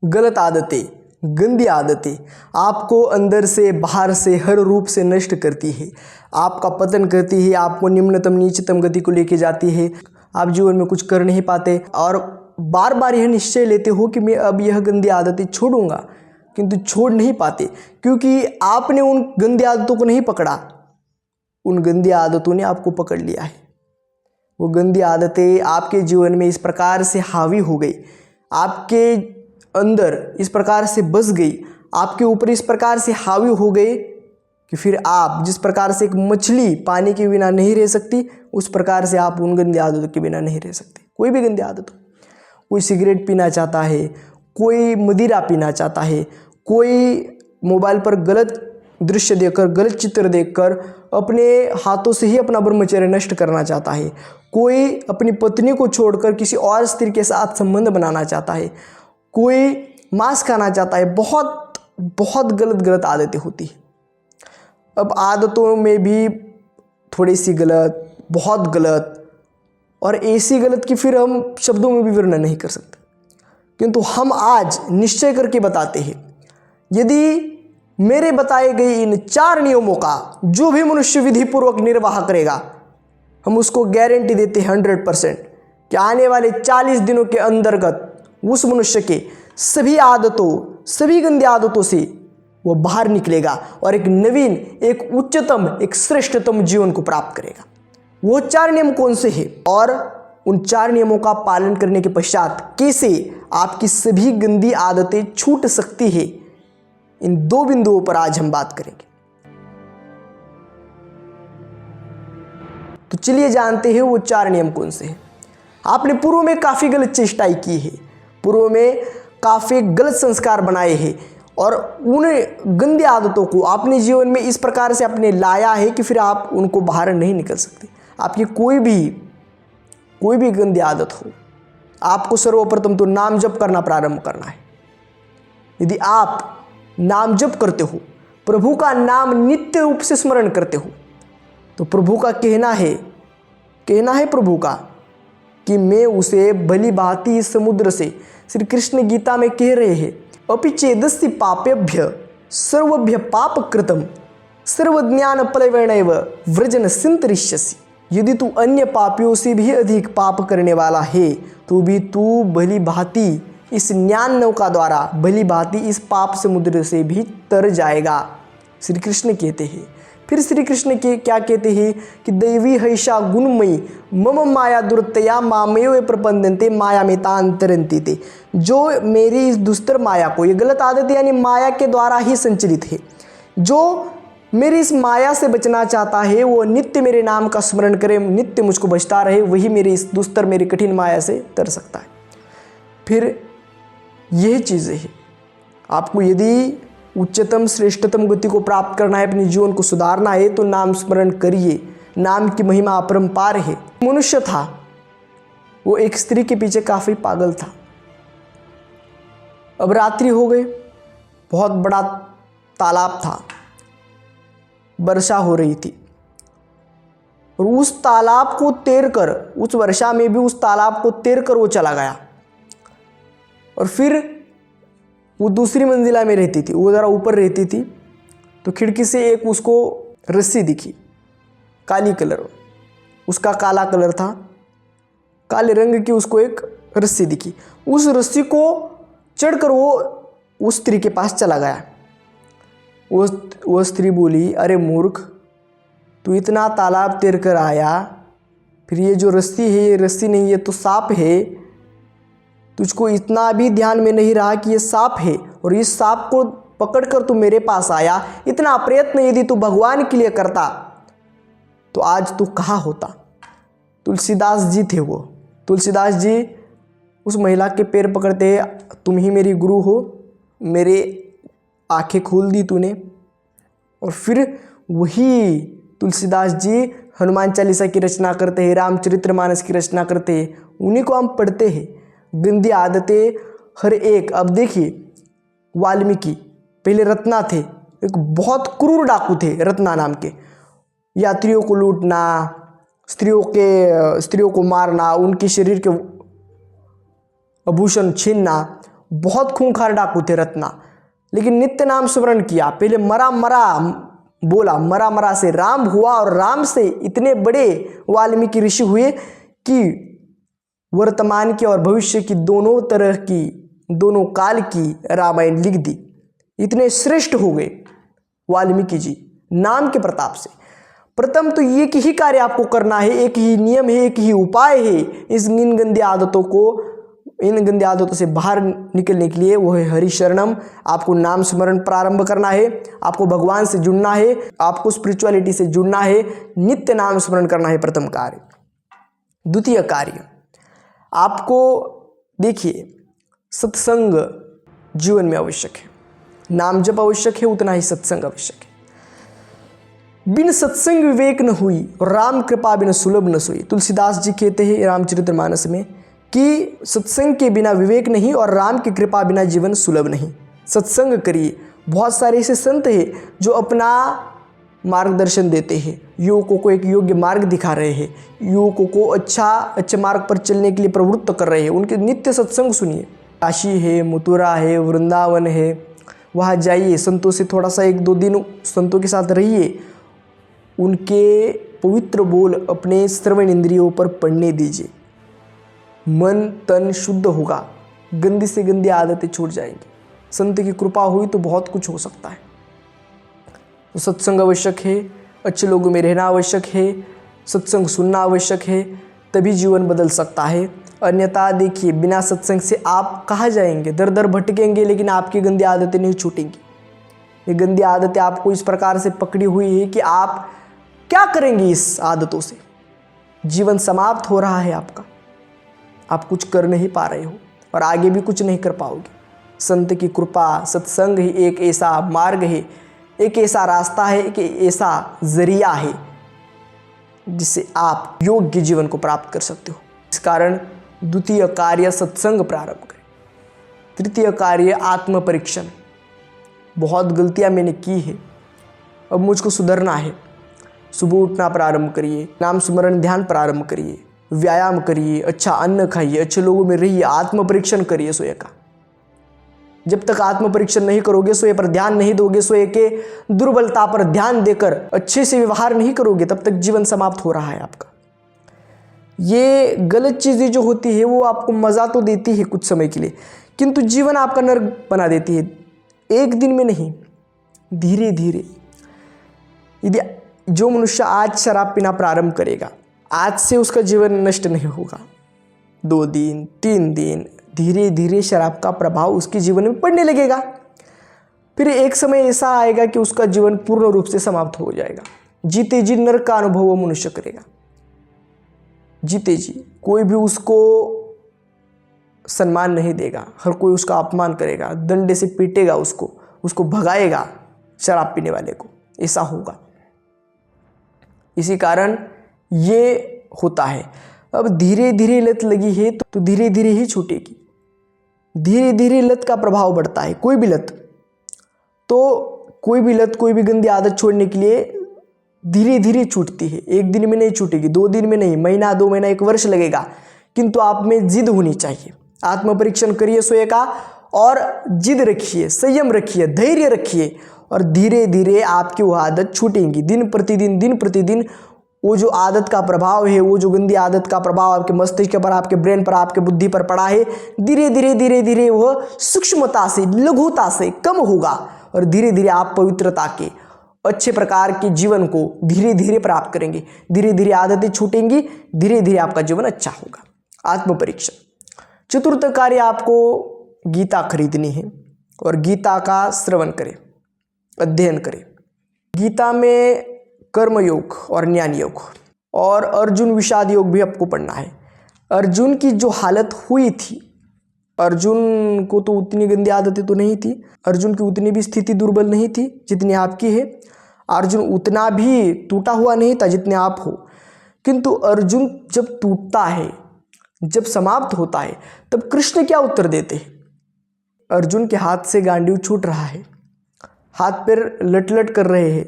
गलत आदतें, गंदी आदतें आपको अंदर से बाहर से हर रूप से नष्ट करती है, आपका पतन करती है, आपको निम्नतम नीचतम गति को लेके जाती है। आप जीवन में कुछ कर नहीं पाते और बार बार यह निश्चय लेते हो कि मैं अब यह गंदी आदतें छोड़ूंगा, किंतु छोड़ नहीं पाते क्योंकि आपने उन गंदी आदतों को नहीं पकड़ा, उन गंदी आदतों ने आपको पकड़ लिया है। वो गंदी आदतें आपके जीवन में इस प्रकार से हावी हो गई, आपके अंदर इस प्रकार से बस गई, आपके ऊपर इस प्रकार से हावी हो गए कि फिर आप जिस प्रकार से एक मछली पानी के बिना नहीं रह सकती, उस प्रकार से आप उन गंदी आदतों के बिना नहीं रह सकते। कोई भी गंदी आदत हो, कोई सिगरेट पीना चाहता है, कोई मदिरा पीना चाहता है, कोई मोबाइल पर गलत दृश्य देखकर, गलत चित्र देखकर अपने हाथों से ही अपना ब्रह्मचर्य नष्ट करना चाहता है, कोई अपनी पत्नी को छोड़कर किसी और स्त्री के साथ संबंध बनाना चाहता है, कोई मांस खाना चाहता है। बहुत बहुत गलत आदतें होती हैं। अब आदतों में भी थोड़ी सी गलत, बहुत गलत और ऐसी गलत कि फिर हम शब्दों में भी वर्णन नहीं कर सकते, किंतु हम आज निश्चय करके बताते हैं, यदि मेरे बताए गए इन 4 नियमों का जो भी मनुष्य विधि पूर्वक निर्वाह करेगा, हम उसको गारंटी देते हैं 100% कि आने वाले 40 दिनों के अंतर्गत उस मनुष्य के सभी आदतों, सभी गंदी आदतों से वो बाहर निकलेगा और एक नवीन, एक उच्चतम, एक श्रेष्ठतम जीवन को प्राप्त करेगा। वो 4 नियम कौन से हैं और उन 4 नियमों का पालन करने के पश्चात कैसे आपकी सभी गंदी आदतें छूट सकती है, इन 2 बिंदुओं पर आज हम बात करेंगे। तो चलिए जानते हैं वो 4 नियम कौन से हैं। आपने पूर्व में काफ़ी गलत चेष्टाएं की है, पूर्व में काफ़ी गलत संस्कार बनाए हैं और उन गंदी आदतों को आपने जीवन में इस प्रकार से आपने लाया है कि फिर आप उनको बाहर नहीं निकल सकते। आपकी कोई भी गंदी आदत हो, आपको सर्वप्रथम तो नाम जप करना प्रारंभ करना है। यदि आप नाम जप करते हो, प्रभु का नाम नित्य रूप से स्मरण करते हो, तो प्रभु का कहना है प्रभु का कि मैं उसे भली भांति इस समुद्र से, श्री कृष्ण गीता में कह रहे हैं, अपि चेदस्ति पापेभ्य सर्वभ्य पाप कृतम सर्वज्ञान प्लवेनैव व्रजन सिंतरिष्यसि। यदि तू अन्य पापियों से भी अधिक पाप करने वाला है तो भी तू भली भांति इस ज्ञान नौका द्वारा भली भांति इस पाप समुद्र से भी तर जाएगा, श्री कृष्ण कहते हैं। फिर श्री कृष्ण के क्या कहते हैं कि दैवी हैषा गुणमयी मम माया दुर्तया मामयो प्रपंदन्ते माया में तांतरन्ति ते। जो मेरी इस दुस्तर माया को, ये गलत आदत यानी माया के द्वारा ही संचलित है, जो मेरी इस माया से बचना चाहता है वो नित्य मेरे नाम का स्मरण करे, नित्य मुझको बचता रहे, वही मेरी इस दुस्तर, मेरी कठिन माया से तर सकता है। फिर यही चीज़ें हैं, आपको यदि उच्चतम श्रेष्ठतम गति को प्राप्त करना है, अपने जीवन को सुधारना है, तो नाम स्मरण करिए। नाम की महिमा अपरंपार है। मनुष्य था, वो एक स्त्री के पीछे काफ़ी पागल था। अब रात्रि हो गई, बहुत बड़ा तालाब था, वर्षा हो रही थी और उस तालाब को तैरकर, उस वर्षा में भी उस तालाब को तैरकर वो चला गया। और फिर वो दूसरी मंजिला में रहती थी, वो ज़रा ऊपर रहती थी, तो खिड़की से एक उसको रस्सी दिखी, काली कलर, उसका काला कलर था, काले रंग की उसको एक रस्सी दिखी। उस रस्सी को चढ़कर वो उस स्त्री के पास चला गया। वो स्त्री बोली, अरे मूर्ख, तू इतना तालाब तैर कर आया, फिर ये जो रस्सी है ये रस्सी नहीं, ये तो सांप है। तुझको इतना भी ध्यान में नहीं रहा कि ये सांप है और इस सांप को पकड़कर तू मेरे पास आया। इतना प्रयत्न यदि तू भगवान के लिए करता तो आज तू कहाँ होता। तुलसीदास जी थे वो। तुलसीदास जी उस महिला के पैर पकड़ते, तुम ही मेरी गुरु हो, मेरे आंखें खोल दी तूने। और फिर वही तुलसीदास जी हनुमान चालीसा की रचना करते हैं, रामचरितमानस की रचना करते हैं, उन्हीं को हम पढ़ते हैं। गंदी आदतें हर एक। अब देखिए, वाल्मीकि पहले रत्ना थे, एक बहुत क्रूर डाकू थे रत्ना नाम के। यात्रियों को लूटना, स्त्रियों को मारना, उनके शरीर के आभूषण छीनना, बहुत खूंखार डाकू थे रत्ना, लेकिन नित्य नाम स्मरण किया। पहले मरा मरा बोला, मरा मरा से राम हुआ और राम से इतने बड़े वाल्मीकि ऋषि हुए कि वर्तमान की और भविष्य की दोनों तरह की, दोनों काल की रामायण लिख दी। इतने श्रेष्ठ हो गए वाल्मीकि जी नाम के प्रताप से। प्रथम तो एक ही कार्य आपको करना है, एक ही नियम है, एक ही उपाय है इन गंदी आदतों से बाहर निकलने के लिए, वो है हरि शरणम। आपको नाम स्मरण प्रारंभ करना है, आपको भगवान से जुड़ना है, आपको स्पिरिचुअलिटी से जुड़ना है, नित्य नाम स्मरण करना है प्रथम कार्य। द्वितीय कार्य, आपको देखिए सत्संग जीवन में आवश्यक है। नाम जप आवश्यक है, उतना ही सत्संग आवश्यक है। बिन सत्संग विवेक न हुई और राम कृपा बिन सुलभ न सोई। तुलसीदास जी कहते हैं रामचरितमानस में कि सत्संग के बिना विवेक नहीं और राम की कृपा बिना जीवन सुलभ नहीं। सत्संग करिए। बहुत सारे ऐसे संत हैं जो अपना मार्गदर्शन देते हैं, युवकों को एक योग्य मार्ग दिखा रहे हैं, युवकों को अच्छे मार्ग पर चलने के लिए प्रवृत्त कर रहे हैं। उनके नित्य सत्संग सुनिए। काशी है, मथुरा है, वृंदावन है, वहाँ जाइए, संतों से थोड़ा सा 1-2 दिन संतों के साथ रहिए, उनके पवित्र बोल अपने श्रवण इंद्रियों पर पड़ने दीजिए। मन तन शुद्ध होगा, गंदी से गंदी आदतें छूट जाएंगी। संत की कृपा हुई तो बहुत कुछ हो सकता है। तो सत्संग आवश्यक है, अच्छे लोगों में रहना आवश्यक है, सत्संग सुनना आवश्यक है, तभी जीवन बदल सकता है। अन्यथा देखिए, बिना सत्संग से आप कहाँ जाएंगे? दर दर भटकेंगे, लेकिन आपकी गंदी आदतें नहीं छूटेंगी। ये गंदी आदतें आपको इस प्रकार से पकड़ी हुई है कि आप क्या करेंगे इस आदतों से? जीवन समाप्त हो रहा है आपका, आप कुछ कर नहीं पा रहे हो और आगे भी कुछ नहीं कर पाओगे। संत की कृपा, सत्संग ही एक ऐसा मार्ग है, एक ऐसा रास्ता है, एक ऐसा जरिया है जिससे आप योग्य जीवन को प्राप्त कर सकते हो। इस कारण द्वितीय कार्य सत्संग प्रारंभ करें। तृतीय कार्य आत्म परीक्षण। बहुत गलतियां मैंने की है, अब मुझको सुधरना है। सुबह उठना प्रारंभ करिए, नाम स्मरण ध्यान प्रारंभ करिए, व्यायाम करिए, अच्छा अन्न खाइए, अच्छे लोगों में रहिए, आत्म परीक्षण करिए स्वयं का। जब तक आत्म परीक्षण नहीं करोगे, स्वयं पर ध्यान नहीं दोगे, स्वयं के दुर्बलता पर ध्यान देकर अच्छे से व्यवहार नहीं करोगे, तब तक जीवन समाप्त हो रहा है आपका। ये गलत चीज़ें जो होती है वो आपको मज़ा तो देती है कुछ समय के लिए, किंतु जीवन आपका नर्क बना देती है। एक दिन में नहीं, धीरे धीरे। यदि जो मनुष्य आज शराब पीना प्रारंभ करेगा, आज से उसका जीवन नष्ट नहीं होगा। 2 दिन 3 दिन धीरे धीरे शराब का प्रभाव उसके जीवन में पड़ने लगेगा। फिर एक समय ऐसा आएगा कि उसका जीवन पूर्ण रूप से समाप्त हो जाएगा। जीते जी नरक का अनुभव वो मनुष्य करेगा। जीते जी कोई भी उसको सम्मान नहीं देगा, हर कोई उसका अपमान करेगा, डंडे से पीटेगा उसको भगाएगा शराब पीने वाले को। ऐसा होगा। इसी कारण ये होता है। अब धीरे धीरे लत लगी है तो धीरे धीरे ही छूटेगी। धीरे धीरे लत का प्रभाव बढ़ता है। कोई भी लत, कोई भी गंदी आदत छोड़ने के लिए धीरे धीरे छूटती है। एक दिन में नहीं छूटेगी, 2 दिन में नहीं, महीना 2 महीना 1 वर्ष लगेगा, किंतु आप में जिद होनी चाहिए। आत्म परीक्षण करिए स्वयं का और जिद रखिए, संयम रखिए, धैर्य रखिए और धीरे धीरे आपकी वो आदत छूटेंगी। दिन प्रतिदिन वो जो आदत का प्रभाव है, वो जो गंदी आदत का प्रभाव आपके मस्तिष्क पर, आपके ब्रेन पर, आपके बुद्धि पर पड़ा है, धीरे धीरे वह सूक्ष्मता से, लघुता से कम होगा और धीरे धीरे आप पवित्रता के अच्छे प्रकार के जीवन को धीरे धीरे प्राप्त करेंगे। धीरे धीरे आदतें छूटेंगी, धीरे धीरे आपका जीवन अच्छा होगा। आत्म परीक्षण। चतुर्थ कार्य, आपको गीता खरीदनी है और गीता का श्रवण करें, अध्ययन करें। गीता में कर्म योग और ज्ञान योग और अर्जुन विषाद योग भी आपको पढ़ना है। अर्जुन की जो हालत हुई थी, अर्जुन को तो उतनी गंदी आदतें तो नहीं थी, अर्जुन की उतनी भी स्थिति दुर्बल नहीं थी जितनी आपकी है। अर्जुन उतना भी टूटा हुआ नहीं था जितने आप हो, किंतु अर्जुन जब टूटता है, जब समाप्त होता है, तब कृष्ण क्या उत्तर देते हैं? अर्जुन के हाथ से गांडीव छूट रहा है, हाथ पैर लट कर रहे हैं,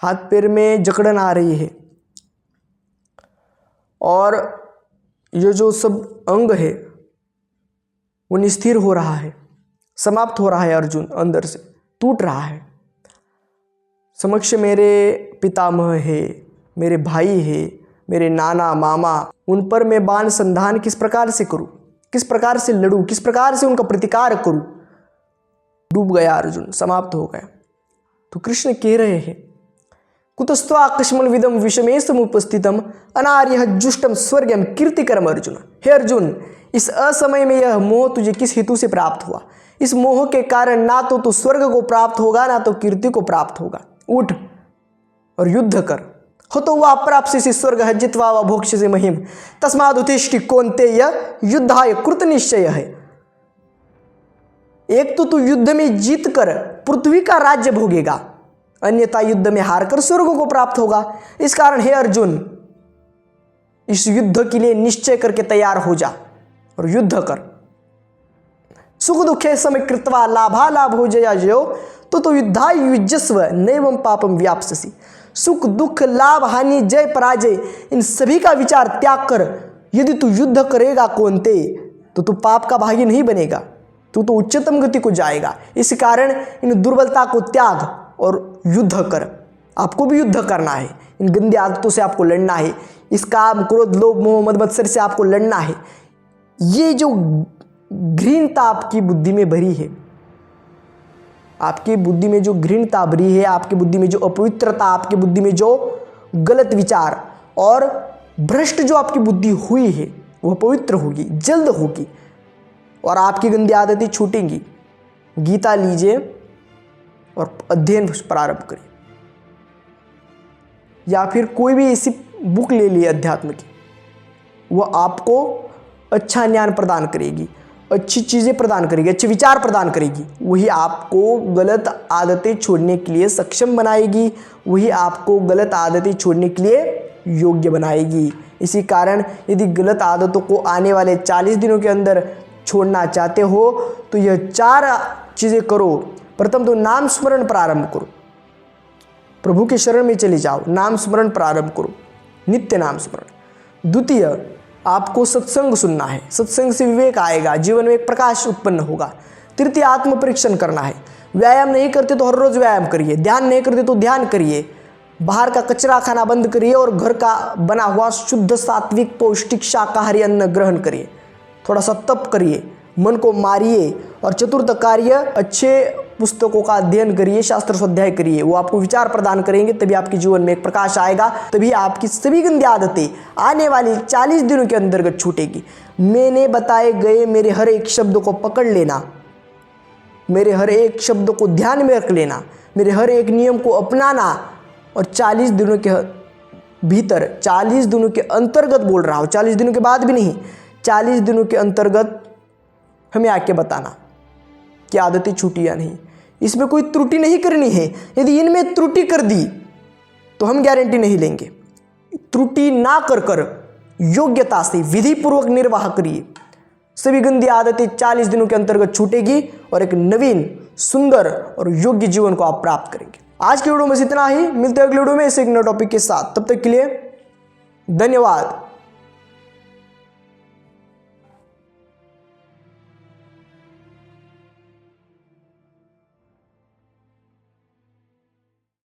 हाथ पैर में जकड़न आ रही है और ये जो सब अंग है वो स्थिर हो रहा है, समाप्त हो रहा है। अर्जुन अंदर से टूट रहा है। समक्ष मेरे पितामह है, मेरे भाई है, मेरे नाना मामा, उन पर मैं बाण संधान किस प्रकार से करूं, किस प्रकार से लड़ूं, किस प्रकार से उनका प्रतिकार करूं। डूब गया अर्जुन, समाप्त हो गया। तो कृष्ण कह रहे हैं कुतस्त्वा कश्मल विदम विषमेस्तम उपस्थितम अनार्य जुष्टम स्वर्गम कीर्तिकरम अर्जुन। हे अर्जुन, इस असमय में यह मोह तुझे किस हेतु से प्राप्त हुआ? इस मोह के कारण ना तो तू स्वर्ग को प्राप्त होगा, ना तो कीर्ति को प्राप्त होगा। उठ और युद्ध कर। हो तो वह प्राप्त से स्वर्ग है, जित्वा व भोक्ष से महिम, तस्माद उत्तिष्ठ कौन्तेय युद्धाय कृत निश्चय है। एक तो तू युद्ध में जीत कर पृथ्वी का राज्य भोगेगा, अन्यथा युद्ध में हारकर स्वर्ग को प्राप्त होगा। इस कारण हे अर्जुन, इस युद्ध के लिए निश्चय करके तैयार हो जा और युद्ध कर। सुख दुखे समय कृत्वा लाभा लाभ हो जया जयो तो युद्धा युजस्व नैवं पापम व्याप्स्यसि। सुख दुख लाभ हानि जय पराजय इन सभी का विचार त्याग कर यदि तू युद्ध करेगा कौन्ते, तो तू पाप का भागी नहीं बनेगा, तू तो उच्चतम गति को जाएगा। इस कारण इन दुर्बलता को त्याग और युद्ध कर। आपको भी युद्ध करना है, इन गंदी आदतों से आपको लड़ना है, इस काम क्रोध लोभ मोह मद मत्सर से आपको लड़ना है। ये जो घृणता आपकी बुद्धि में भरी है, आपकी बुद्धि में जो घृणता भरी है, आपकी बुद्धि में जो अपवित्रता, आपकी बुद्धि में जो गलत विचार और भ्रष्ट जो आपकी बुद्धि हुई है, वह पवित्र होगी, जल्द होगी और आपकी गंदी आदतें छूटेंगी। गीता लीजिए और अध्ययन प्रारंभ करिए, या फिर कोई भी ऐसी बुक ले ली अध्यात्म की, वह आपको अच्छा ज्ञान प्रदान करेगी, अच्छी चीज़ें प्रदान करेगी, अच्छे विचार प्रदान करेगी। वही आपको गलत आदतें छोड़ने के लिए सक्षम बनाएगी, वही आपको गलत आदतें छोड़ने के लिए योग्य बनाएगी। इसी कारण यदि गलत आदतों को आने वाले 40 दिनों के अंदर छोड़ना चाहते हो तो यह 4 चीज़ें करो। प्रथम तो नाम स्मरण प्रारंभ करो, प्रभु के शरण में चले जाओ, नाम स्मरण प्रारंभ करो, नित्य नाम स्मरण। द्वितीय, आपको सत्संग सुनना है, सत्संग से विवेक आएगा, जीवन में एक प्रकाश उत्पन्न होगा। तृतीय, आत्म परीक्षण करना है। व्यायाम नहीं करते तो हर रोज व्यायाम करिए, ध्यान नहीं करते तो ध्यान करिए, बाहर का कचरा खाना बंद करिए और घर का बना हुआ शुद्ध सात्विक पौष्टिक शाकाहारी अन्न ग्रहण करिए। थोड़ा सा तप करिए, मन को मारिए। और चतुर्थ कार्य, अच्छे पुस्तकों का अध्ययन करिए, शास्त्र स्वाध्याय करिए, वो आपको विचार प्रदान करेंगे, तभी आपके जीवन में एक प्रकाश आएगा, तभी आपकी सभी गंदी आदतें आने वाली 40 दिनों के अंतर्गत छूटेगी। मैंने बताए गए मेरे हर एक शब्द को पकड़ लेना, मेरे हर एक शब्द को ध्यान में रख लेना, मेरे हर एक नियम को अपनाना और 40 दिनों के भीतर, 40 दिनों के अंतर्गत बोल रहा हूँ, 40 दिनों के बाद भी नहीं, 40 दिनों के अंतर्गत हमें आके बताना कि आदतें छूटी या नहीं। इसमें कोई त्रुटि नहीं करनी है। यदि इनमें त्रुटि कर दी तो हम गारंटी नहीं लेंगे। त्रुटि ना कर कर योग्यता से विधि पूर्वक निर्वाह करिए, सभी गंदी आदतें 40 दिनों के अंतर्गत छूटेगी और एक नवीन सुंदर और योग्य जीवन को आप प्राप्त करेंगे। आज के वीडियो में इतना ही, मिलते हैं अगले वीडियो में ऐसे एक नए टॉपिक के साथ। तब तक के लिए धन्यवाद।